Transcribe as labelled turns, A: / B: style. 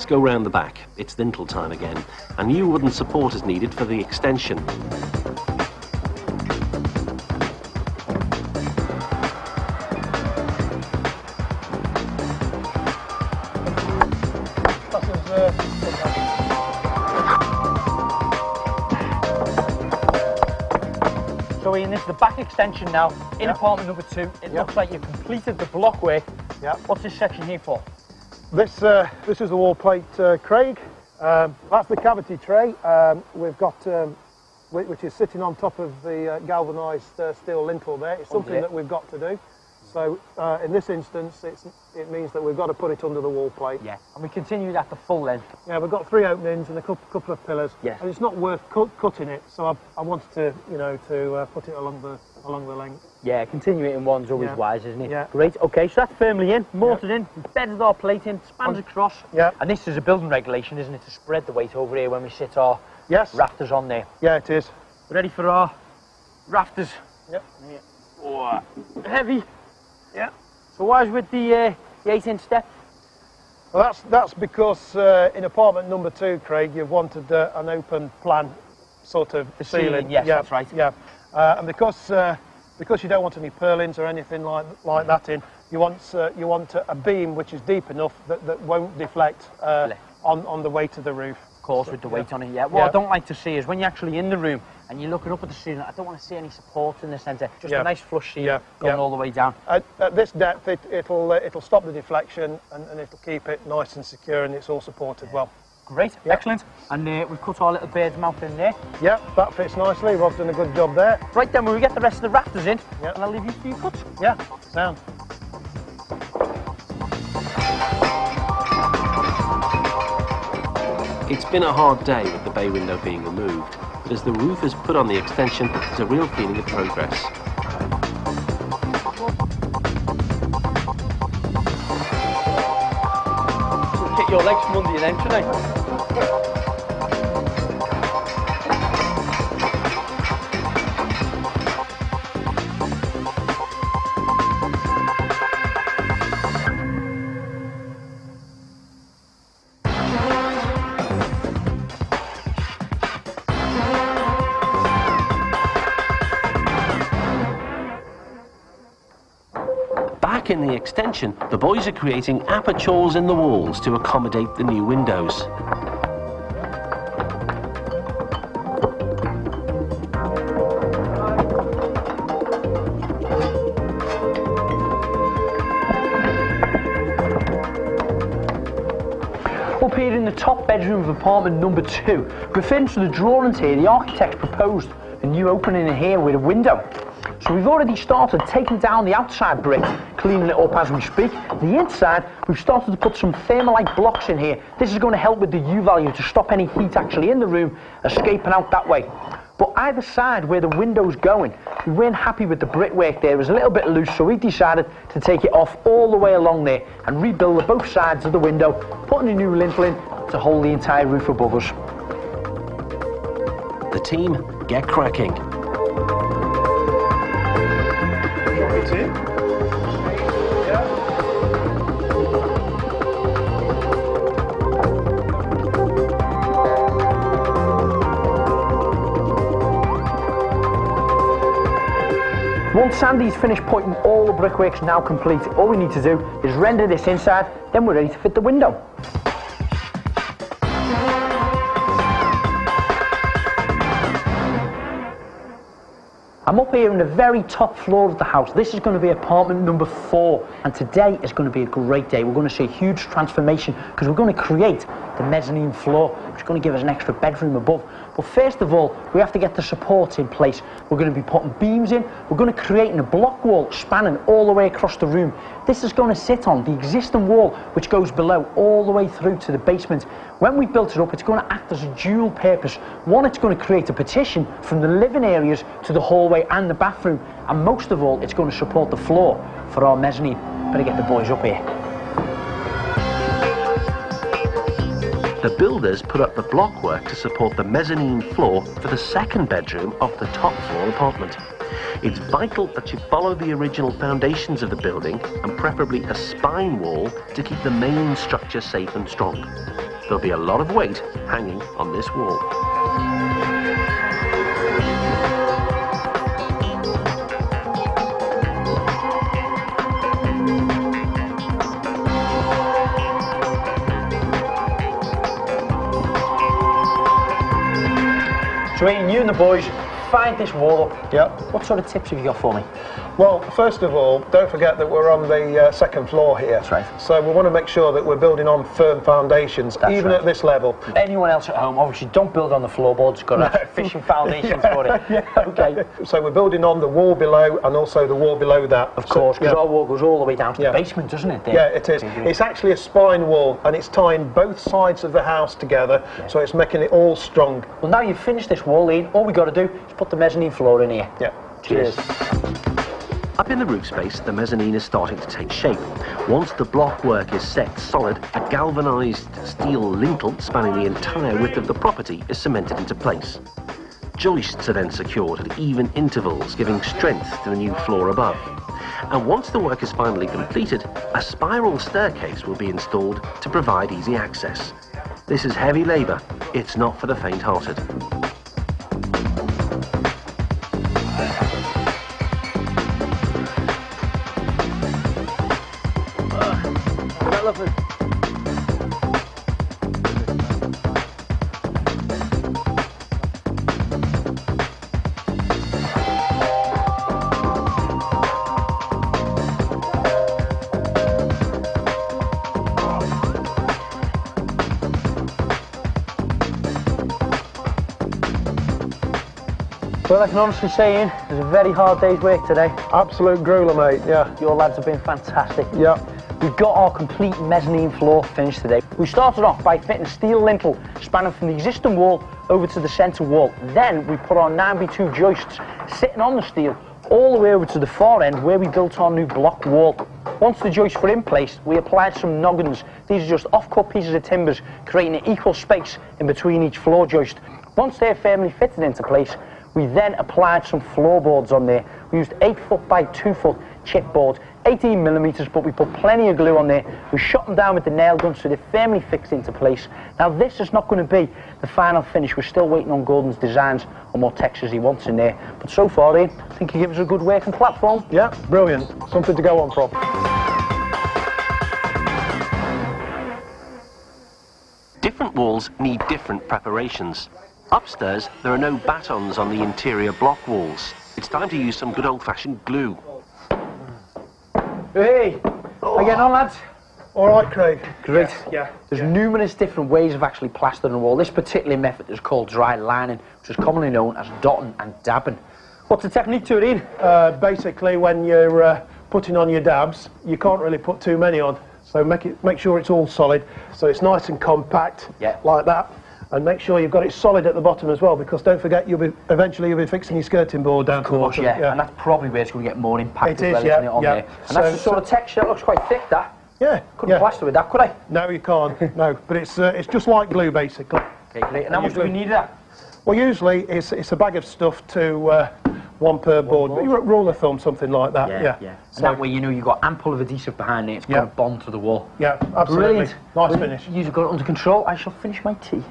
A: Let's go round the back. It's lintel time again. A new wooden support is needed for the extension.
B: So Ian, this is the back extension now in apartment number 2. It looks like you've completed the block work. What's this section here for?
C: This is the wall plate, Craig. That's the cavity tray we've got, which is sitting on top of the galvanised steel lintel there. It's something that we've got to do. So in this instance, it means that we've got to put it under the wall plate.
B: Yeah, and we continue that the full length.
C: Yeah, we've got 3 openings and a couple of pillars.
B: Yeah.
C: And it's not worth cutting it, so I wanted to, you know, to put it along the length.
B: Yeah, continue it in one's always wise, isn't it?
C: Yeah.
B: Great. Okay, so that's firmly in, mortared in, bedded our plate in, spans across.
C: Yeah.
B: And this is a building regulation, isn't it, to spread the weight over here when we sit our rafters on there.
C: Yeah, it is.
B: Ready for our rafters?
C: Yep.
B: Yeah. Oh, heavy.
C: Yeah.
B: So why is with the 8-inch step?
C: Well, that's because in apartment number 2, Craig, you've wanted an open plan sort of ceiling.
B: Yes, that's right.
C: Yeah. And because you don't want any purlins or anything like that in, you want a beam which is deep enough that won't deflect on the weight of the roof.
B: Of course, with the weight on it. Yeah. What I don't like to see is when you're actually in the room and you're looking up at the ceiling, I don't want to see any support in the centre. Just a nice flush ceiling going all the way down.
C: At this depth, it'll stop the deflection and it'll keep it nice and secure, and it's all supported well.
B: Great, excellent. And we've cut our little bird's mouth in there.
C: Yeah, that fits nicely. Rob's done a good job there.
B: Right then, when we get the rest of the rafters in, and I'll leave you for your cuts.
C: Yeah, sound.
A: It's been a hard day with the bay window being removed, but as the roof is put on the extension, there's a real feeling of progress.
B: So kick your legs from under you then, shouldn't I?
A: Back in the extension, the boys are creating apertures in the walls to accommodate the new windows.
B: Up here in the top bedroom of apartment number 2, referring to the drawings here, the architect proposed a new opening in here with a window. So we've already started taking down the outside brick, cleaning it up as we speak. The inside, we've started to put some thermalite blocks in here. This is going to help with the U value to stop any heat actually in the room escaping out that way. But either side where the window's going, we weren't happy with the brickwork there. It was a little bit loose, so we decided to take it off all the way along there and rebuild both sides of the window, putting a new lintel in to hold the entire roof above us.
A: The team get cracking.
B: Once Sandy's finished putting all the brickwork's now complete, all we need to do is render this inside, then we're ready to fit the window. I'm up here in the very top floor of the house. This is going to be apartment number 4, and today is going to be a great day. We're going to see a huge transformation because we're going to create the mezzanine floor, which is going to give us an extra bedroom above. But first of all, we have to get the supports in place. We're going to be putting beams in. We're going to create a block wall spanning all the way across the room. This is going to sit on the existing wall, which goes below all the way through to the basement. When we've built it up, it's going to act as a dual purpose. One, it's going to create a partition from the living areas to the hallway and the bathroom. And most of all, it's going to support the floor for our mezzanine. Better get the boys up here.
A: The builders put up the blockwork to support the mezzanine floor for the second bedroom of the top floor apartment. It's vital that you follow the original foundations of the building and preferably a spine wall to keep the main structure safe and strong. There'll be a lot of weight hanging on this wall.
B: So Ian, you and the boys find this wall up.
C: Yep.
B: What sort of tips have you got for me?
C: Well, first of all, don't forget that we're on the second floor here.
B: That's right.
C: So we want to make sure that we're building on firm foundations, even
B: right.
C: at this level.
B: Anyone else at home, obviously don't build on the floorboards, got to have fishing foundations for it.
C: Yeah.
B: Okay.
C: So we're building on the wall below and also the wall below that.
B: Of course, because our wall goes all the way down to
C: Yeah.
B: the basement, doesn't it? There?
C: Yeah, it is. It's actually a spine wall and it's tying both sides of the house together, so it's making it all strong.
B: Well, now you've finished this wall, Ian, all we've got to do is put the mezzanine floor in here.
C: Yeah.
B: Cheers.
A: Up in the roof space, the mezzanine is starting to take shape. Once the block work is set solid, a galvanised steel lintel spanning the entire width of the property is cemented into place. Joists are then secured at even intervals, giving strength to the new floor above. And once the work is finally completed, a spiral staircase will be installed to provide easy access. This is heavy labour. It's not for the faint-hearted.
B: Well, I can honestly say, Ian, it was a very hard day's work today.
C: Absolute grueler, mate, yeah.
B: Your lads have been fantastic.
C: Yeah.
B: We've got our complete mezzanine floor finished today. We started off by fitting a steel lintel spanning from the existing wall over to the centre wall. Then we put our 9x2 joists sitting on the steel all the way over to the far end where we built our new block wall. Once the joists were in place, we applied some noggins. These are just off-cut pieces of timbers, creating an equal space in between each floor joist. Once they're firmly fitted into place, we then applied some floorboards on there. We used 8-foot by 2-foot chipboard, 18mm, but we put plenty of glue on there. We shot them down with the nail gun so they're firmly fixed into place. Now this is not going to be the final finish. We're still waiting on Gordon's designs on what textures he wants in there. But so far, Ian, I think he gives us a good working platform.
C: Yeah, brilliant. Something to go on from.
A: Different walls need different preparations. Upstairs, there are no batons on the interior block walls. It's time to use some good old-fashioned glue.
B: Hey, how you getting on, lads?
C: All right, Craig.
B: Great.
C: Yeah.
B: There's numerous different ways of actually plastering a wall. This particular method is called dry lining, which is commonly known as dotting and dabbing. What's the technique to it, Ian?
C: Basically, when you're putting on your dabs, you can't really put too many on. So make sure it's all solid, so it's nice and compact, like that. And make sure you've got it solid at the bottom as well, because don't forget, eventually you'll be fixing your skirting board down to the bottom.
B: Yeah, and that's probably where it's going to get more impact as well, isn't it, on there? And
C: so,
B: that's the sort of texture that looks quite thick, that.
C: Yeah.
B: Couldn't plaster with that, could I?
C: No, you can't. No, but it's just like glue, basically.
B: Okay, great. And how much do we need of that?
C: Well, usually it's a bag of stuff to one per board. Rule of thumb, something like that.
B: Yeah. So that way, you know, you've got ample of adhesive behind it. It's going to bond to the wall.
C: Yeah, absolutely.
B: Brilliant.
C: Nice finish.
B: You've got it under control. I shall finish my tea.